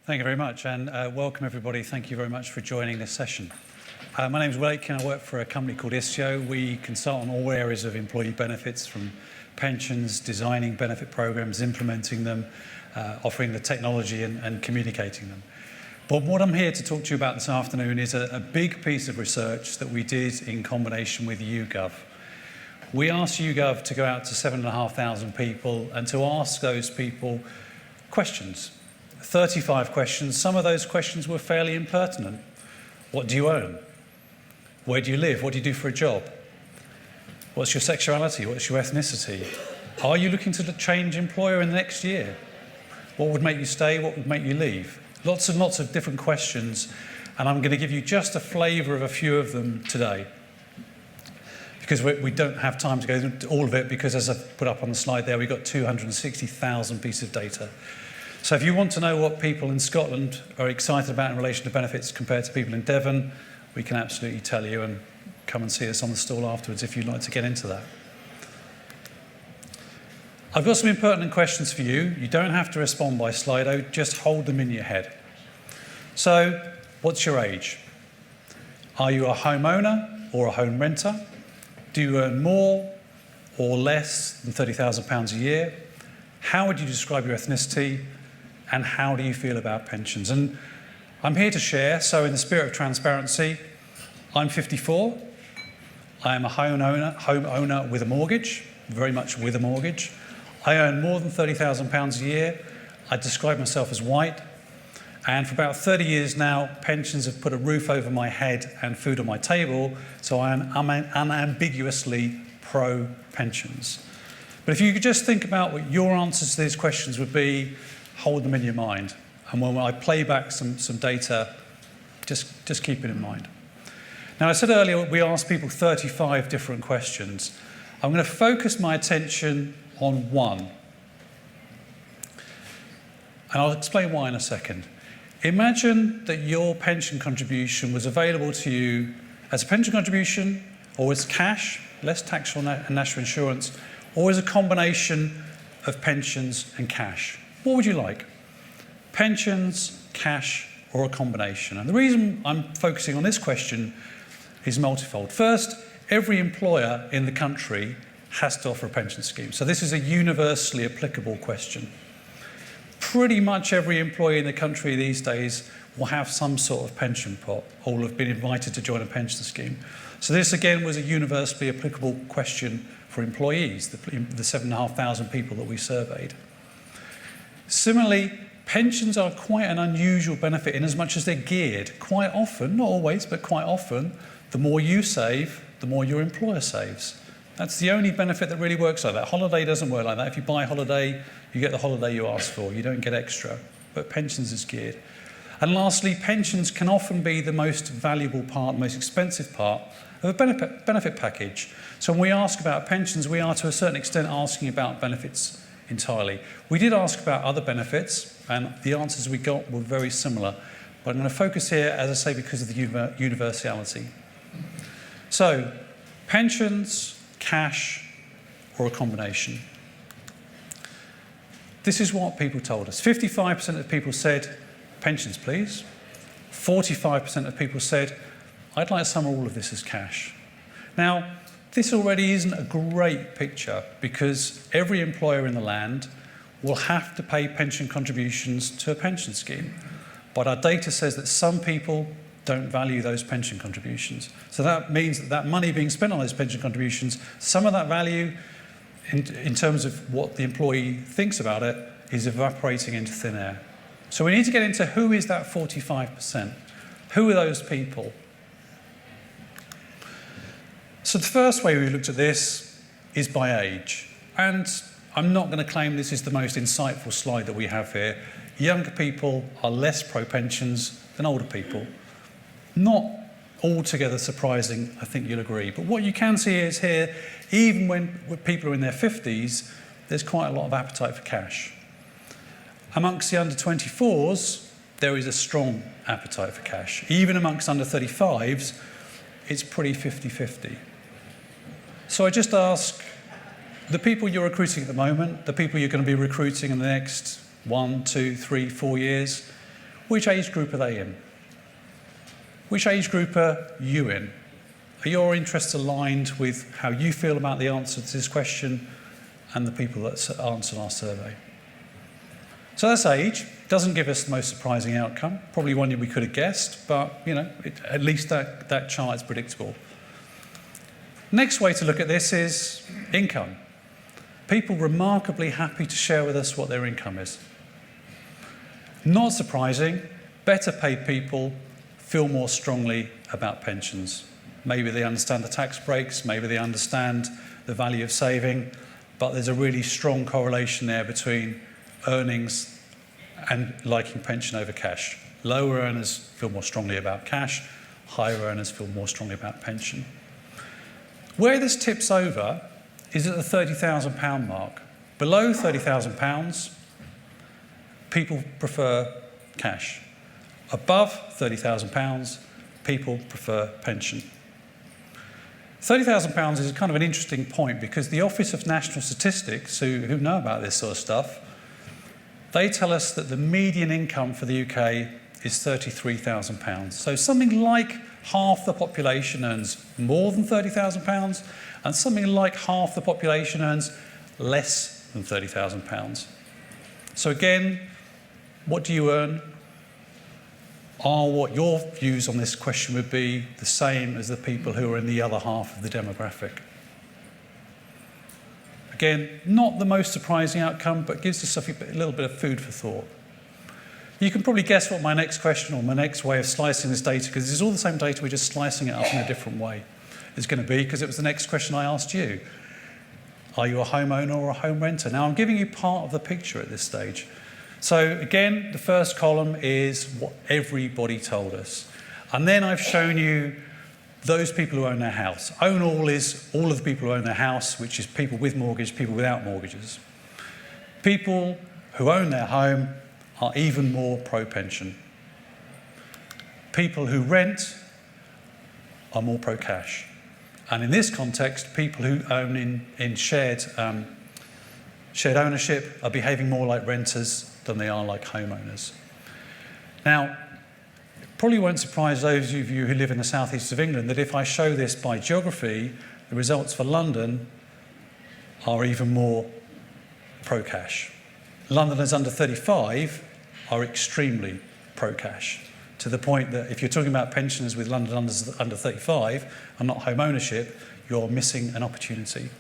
Thank you very much, and welcome everybody. Thank you very much for joining this session. My name is Aitken. I work for a company called Isio. We consult on all areas of employee benefits, from pensions, designing benefit programs, implementing them, offering the technology and communicating them. But what I'm here to talk to you about this afternoon is a big piece of research that we did in combination with YouGov. We asked YouGov to go out to 7,500 people and to ask those people questions. 35 questions. Some of those questions were fairly impertinent. What do you own? Where do you live? What do you do for a job? What's your sexuality? What's your ethnicity? Are you looking to change employer in the next year? What would make you stay? What would make you leave? Lots and lots of different questions, and I'm going to give you just a flavour of a few of them today, because we don't have time to go into all of it, because as I've put up on the slide there, we've got 260,000 pieces of data. So if you want to know what people in Scotland are excited about in relation to benefits compared to people in Devon, we can absolutely tell you, and come and see us on the stall afterwards if you'd like to get into that. I've got some impertinent questions for you. You don't have to respond by Slido, just hold them in your head. So, what's your age? Are you a homeowner or a home renter? Do you earn more or less than £30,000 a year? How would you describe your ethnicity? And how do you feel about pensions? And I'm here to share, so in the spirit of transparency, I'm 54. I am a homeowner with a mortgage, very much with a mortgage. I earn more than £30,000 a year. I describe myself as white. And for about 30 years now, pensions have put a roof over my head and food on my table, so I'm unambiguously pro-pensions. But if you could just think about what your answers to these questions would be, hold them in your mind. And when I play back some data, just keep it in mind. Now, I said earlier we asked people 35 different questions. I'm going to focus my attention on one. And I'll explain why in a second. Imagine that your pension contribution was available to you as a pension contribution, or as cash, less tax and national insurance, or as a combination of pensions and cash. What would you like? Pensions, cash, or a combination? And the reason I'm focusing on this question is multifold. First, every employer in the country has to offer a pension scheme. So this is a universally applicable question. Pretty much every employee in the country these days will have some sort of pension pot, or will have been invited to join a pension scheme. So this again was a universally applicable question for employees, the 7,500 people that we surveyed. Similarly, pensions are quite an unusual benefit in as much as they're geared. Quite often, not always, but quite often, the more you save, the more your employer saves. That's the only benefit that really works like that. Holiday doesn't work like that. If you buy a holiday, you get the holiday you ask for. You don't get extra. But pensions is geared. And lastly, pensions can often be the most valuable part, most expensive part of a benefit package. So when we ask about pensions, we are to a certain extent asking about benefits entirely. We did ask about other benefits, and the answers we got were very similar. But I'm going to focus here, as I say, because of the universality. So, pensions, cash, or a combination. This is what people told us. 55% of people said, pensions please. 45% of people said, I'd like some or all of this as cash. Now, this already isn't a great picture, because every employer in the land will have to pay pension contributions to a pension scheme. But our data says that some people don't value those pension contributions. So that means that that money being spent on those pension contributions, some of that value in terms of what the employee thinks about it is evaporating into thin air. So we need to get into who is that 45%? Who are those people? So the first way we looked at this is by age. And I'm not going to claim this is the most insightful slide that we have here. Younger people are less pro-pensions than older people. Not altogether surprising, I think you'll agree. But what you can see is here, even when people are in their 50s, there's quite a lot of appetite for cash. Amongst the under 24s, there is a strong appetite for cash. Even amongst under 35s, it's pretty 50-50. So I just ask, the people you're recruiting at the moment, the people you're going to be recruiting in the next 1, 2, 3, 4 years, Which age group are they in? Which age group are you in? Are your interests aligned with how you feel about the answer to this question and the people that answered our survey? So that's age. Doesn't give us the most surprising outcome. Probably one we could have guessed, but at least that chart is predictable. Next way to look at this is income. People remarkably happy to share with us what their income is. Not surprising, better paid people feel more strongly about pensions. Maybe they understand the tax breaks, maybe they understand the value of saving, but there's a really strong correlation there between earnings and liking pension over cash. Lower earners feel more strongly about cash, higher earners feel more strongly about pension. Where this tips over is at the £30,000 mark. Below £30,000, people prefer cash. Above £30,000, people prefer pension. £30,000 is kind of an interesting point because the Office of National Statistics, who know about this sort of stuff, they tell us that the median income for the UK is £33,000. So something like half the population earns more than £30,000 and something like half the population earns less than £30,000. So again, what do you earn? Are what your views on this question would be the same as the people who are in the other half of the demographic? Again, not the most surprising outcome, but gives us a little bit of food for thought. You can probably guess what my next question or my next way of slicing this data, because it's all the same data, we're just slicing it up in a different way, is going to be, because it was the next question I asked you. Are you a homeowner or a home renter? Now, I'm giving you part of the picture at this stage. So again, the first column is what everybody told us. And then I've shown you those people who own their house. Own all is all of the people who own their house, which is people with mortgage, people without mortgages. People who own their home are even more pro-pension. People who rent are more pro-cash. And in this context, people who own in shared ownership are behaving more like renters than they are like homeowners. Now, it probably won't surprise those of you who live in the southeast of England that if I show this by geography, the results for London are even more pro-cash. Londoners under 35 are extremely pro-cash, to the point that if you're talking about pensioners with Londoners under 35 and not home ownership, you're missing an opportunity,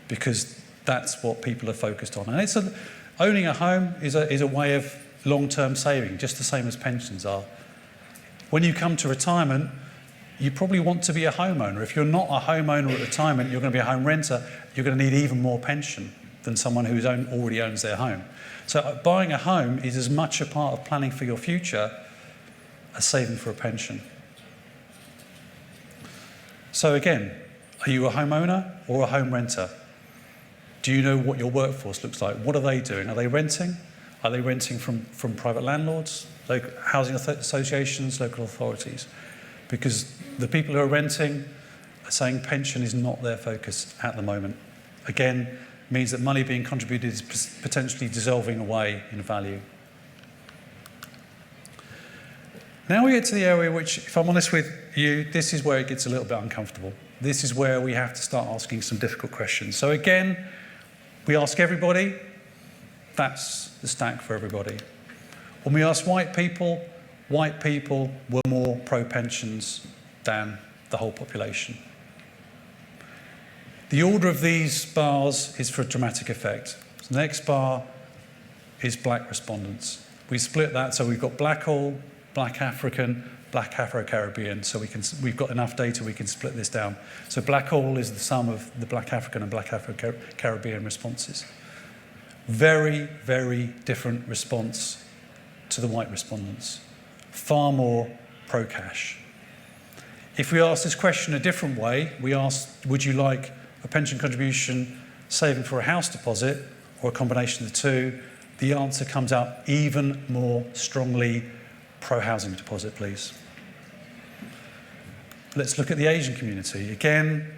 because that's what people are focused on. And owning a home is a way of long-term saving, just the same as pensions are. When you come to retirement, you probably want to be a homeowner. If you're not a homeowner at retirement, you're going to be a home renter, you're going to need even more pension than someone who already owns their home. So buying a home is as much a part of planning for your future as saving for a pension. So again, are you a homeowner or a home renter? Do you know what your workforce looks like? What are they doing? Are they renting? Are they renting from private landlords, local housing associations, local authorities? Because the people who are renting are saying pension is not their focus at the moment. Again, means that money being contributed is potentially dissolving away in value. Now we get to the area which, if I'm honest with you, this is where it gets a little bit uncomfortable. This is where we have to start asking some difficult questions. So again, we ask everybody, that's the stack for everybody. When we ask white people were more pro-pensions than the whole population. The order of these bars is for a dramatic effect. So the next bar is black respondents. We split that, so we've got black all, black African, black Afro-Caribbean, so we've got enough data we can split this down. So black all is the sum of the black African and black Afro-Caribbean responses. Very, very different response to the white respondents. Far more pro-cash. If we ask this question a different way, we ask, would you like a pension contribution saving for a house deposit or a combination of the two? The answer comes out even more strongly pro-housing deposit, please. Let's look at the Asian community. Again,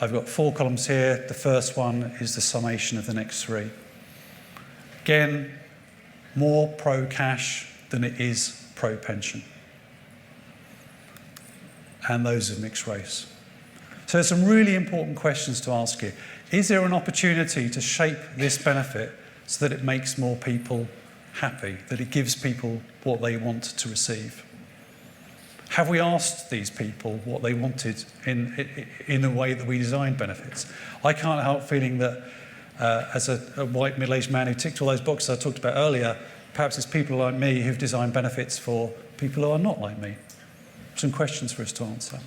I've got 4 columns here. The first one is the summation of the next 3. Again, more pro-cash than it is pro-pension. And those of mixed race. So there's some really important questions to ask here. Is there an opportunity to shape this benefit so that it makes more people happy, that it gives people what they want to receive? Have we asked these people what they wanted in the way that we designed benefits? I can't help feeling that as a white middle-aged man who ticked all those boxes I talked about earlier, perhaps it's people like me who've designed benefits for people who are not like me. Some questions for us to answer.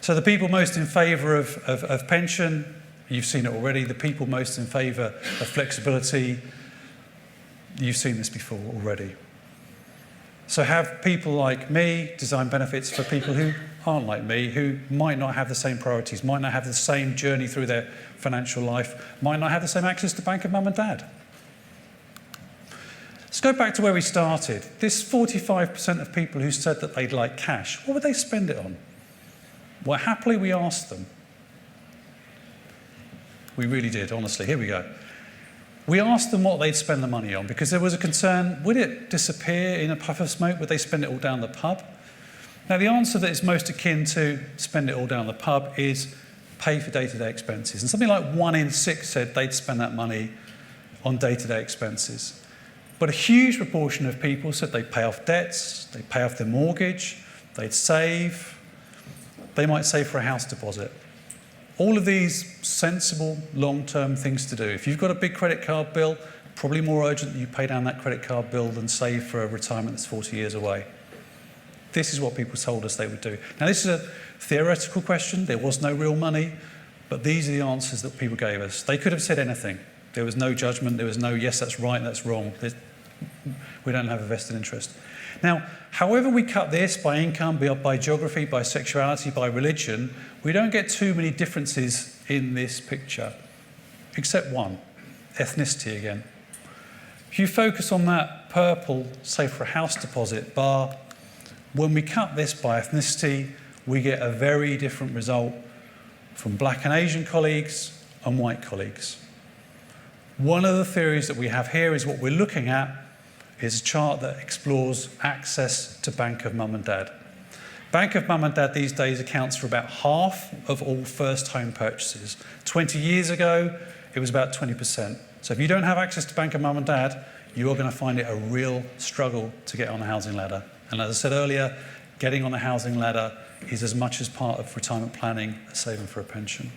So the people most in favour of pension, you've seen it already. The people most in favour of flexibility, you've seen this before already. So have people like me design benefits for people who aren't like me, who might not have the same priorities, might not have the same journey through their financial life, might not have the same access to bank of mum and dad. Let's go back to where we started. This 45% of people who said that they'd like cash, what would they spend it on? Well, happily we asked them. We really did, honestly. Here we go. We asked them what they'd spend the money on because there was a concern, would it disappear in a puff of smoke? Would they spend it all down the pub? Now, the answer that is most akin to spend it all down the pub is pay for day-to-day expenses. And something like 1 in 6 said they'd spend that money on day-to-day expenses. But a huge proportion of people said they'd pay off debts, they'd pay off their mortgage, they'd save, they might save for a house deposit. All of these sensible, long-term things to do. If you've got a big credit card bill, probably more urgent that you pay down that credit card bill than save for a retirement that's 40 years away. This is what people told us they would do. Now, this is a theoretical question. There was no real money, but these are the answers that people gave us. They could have said anything. There was no judgment. There was no, yes, that's right, that's wrong. We don't have a vested interest. Now, however we cut this, by income, by geography, by sexuality, by religion, we don't get too many differences in this picture, except one, ethnicity again. If you focus on that purple, say for a house deposit bar, when we cut this by ethnicity, we get a very different result from black and Asian colleagues and white colleagues. One of the theories that we have here is what we're looking at is a chart that explores access to bank of mum and dad. Bank of mum and dad these days accounts for about half of all first home purchases. 20 years ago, it was about 20%. So if you don't have access to bank of mum and dad, you are going to find it a real struggle to get on the housing ladder. And as I said earlier, getting on the housing ladder is as much as part of retirement planning as saving for a pension.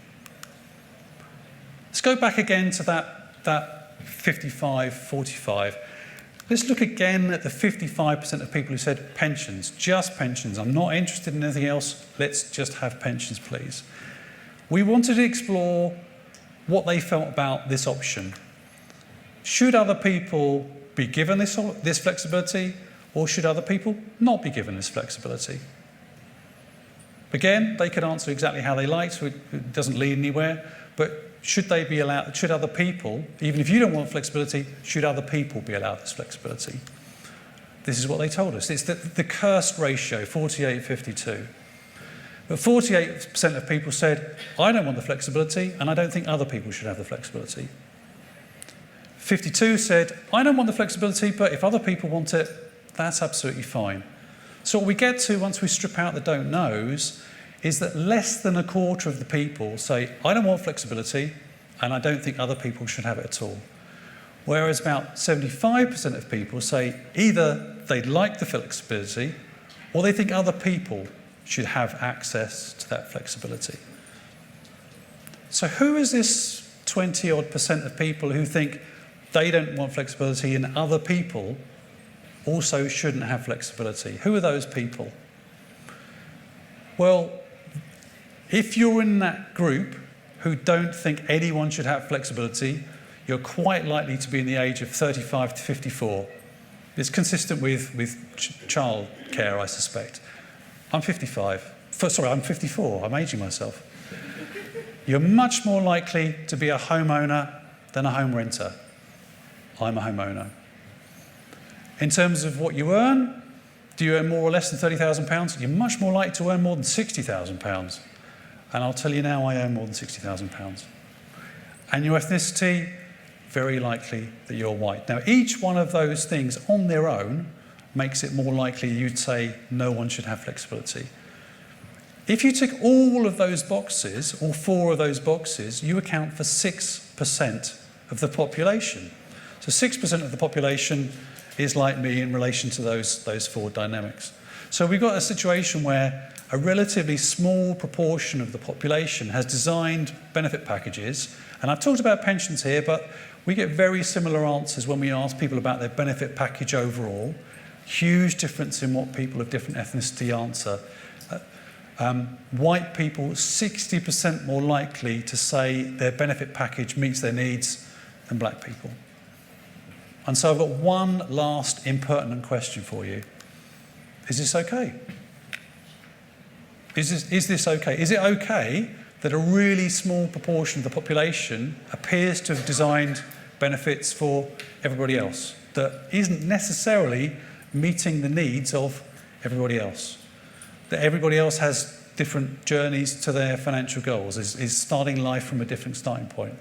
Let's go back again to that 55-45. Let's look again at the 55% of people who said pensions, just pensions. I'm not interested in anything else. Let's just have pensions, please. We wanted to explore what they felt about this option. Should other people be given this flexibility, or should other people not be given this flexibility? Again, they could answer exactly how they liked, so it doesn't lead anywhere, but should they be allowed, should other people, even if you don't want flexibility, should other people be allowed this flexibility? This is what they told us. It's the cursed ratio, 48-52. But 48% of people said, I don't want the flexibility, and I don't think other people should have the flexibility. 52 said, I don't want the flexibility, but if other people want it, that's absolutely fine. So what we get to once we strip out the don't knows is that less than a quarter of the people say, I don't want flexibility, and I don't think other people should have it at all. Whereas about 75% of people say either they'd like the flexibility, or they think other people should have access to that flexibility. So who is this 20-odd% of people who think they don't want flexibility and other people also shouldn't have flexibility? Who are those people? Well, if you're in that group who don't think anyone should have flexibility, you're quite likely to be in the age of 35 to 54. It's consistent with child care, I suspect. I'm 55. I'm 54. I'm aging myself. You're much more likely to be a homeowner than a home renter. I'm a homeowner. In terms of what you earn, do you earn more or less than £30,000? You're much more likely to earn more than £60,000. And I'll tell you now, I earn more than £60,000. And your ethnicity, very likely that you're white. Now, each one of those things on their own makes it more likely you'd say no one should have flexibility. If you tick all of those boxes, all 4 of those boxes, you account for 6% of the population. So 6% of the population is like me in relation to those 4 dynamics. So we've got a situation where a relatively small proportion of the population has designed benefit packages, and I've talked about pensions here, but we get very similar answers when we ask people about their benefit package overall. Huge difference in what people of different ethnicity answer. White people, 60% more likely to say their benefit package meets their needs than black people. And so I've got one last impertinent question for you. Is this okay? Is this okay? Is it okay that a really small proportion of the population appears to have designed benefits for everybody else that isn't necessarily meeting the needs of everybody else? That everybody else has different journeys to their financial goals, is starting life from a different starting point.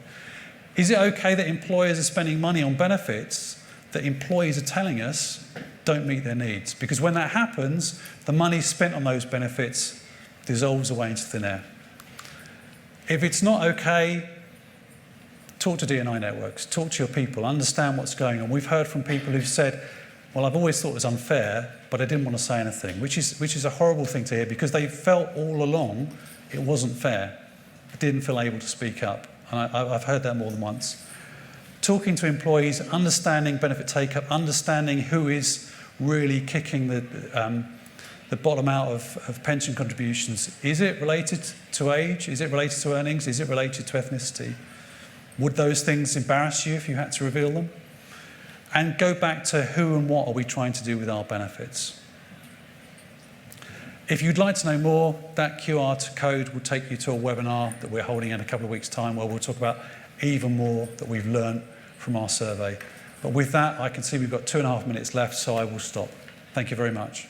Is it okay that employers are spending money on benefits that employees are telling us don't meet their needs? Because when that happens, the money spent on those benefits dissolves away into thin air. If it's not okay, talk to D&I networks, talk to your people, understand what's going on. We've heard from people who've said, well, I've always thought it was unfair, but I didn't want to say anything, which is a horrible thing to hear because they felt all along it wasn't fair. They didn't feel able to speak up. And I've heard that more than once. Talking to employees, understanding benefit take-up, understanding who is really kicking the bottom out of pension contributions. Is it related to age? Is it related to earnings? Is it related to ethnicity? Would those things embarrass you if you had to reveal them? And go back to who and what are we trying to do with our benefits. If you'd like to know more, that QR code will take you to a webinar that we're holding in a couple of weeks' time where we'll talk about even more that we've learned from our survey. But with that, I can see we've got 2.5 minutes left, so I will stop. Thank you very much.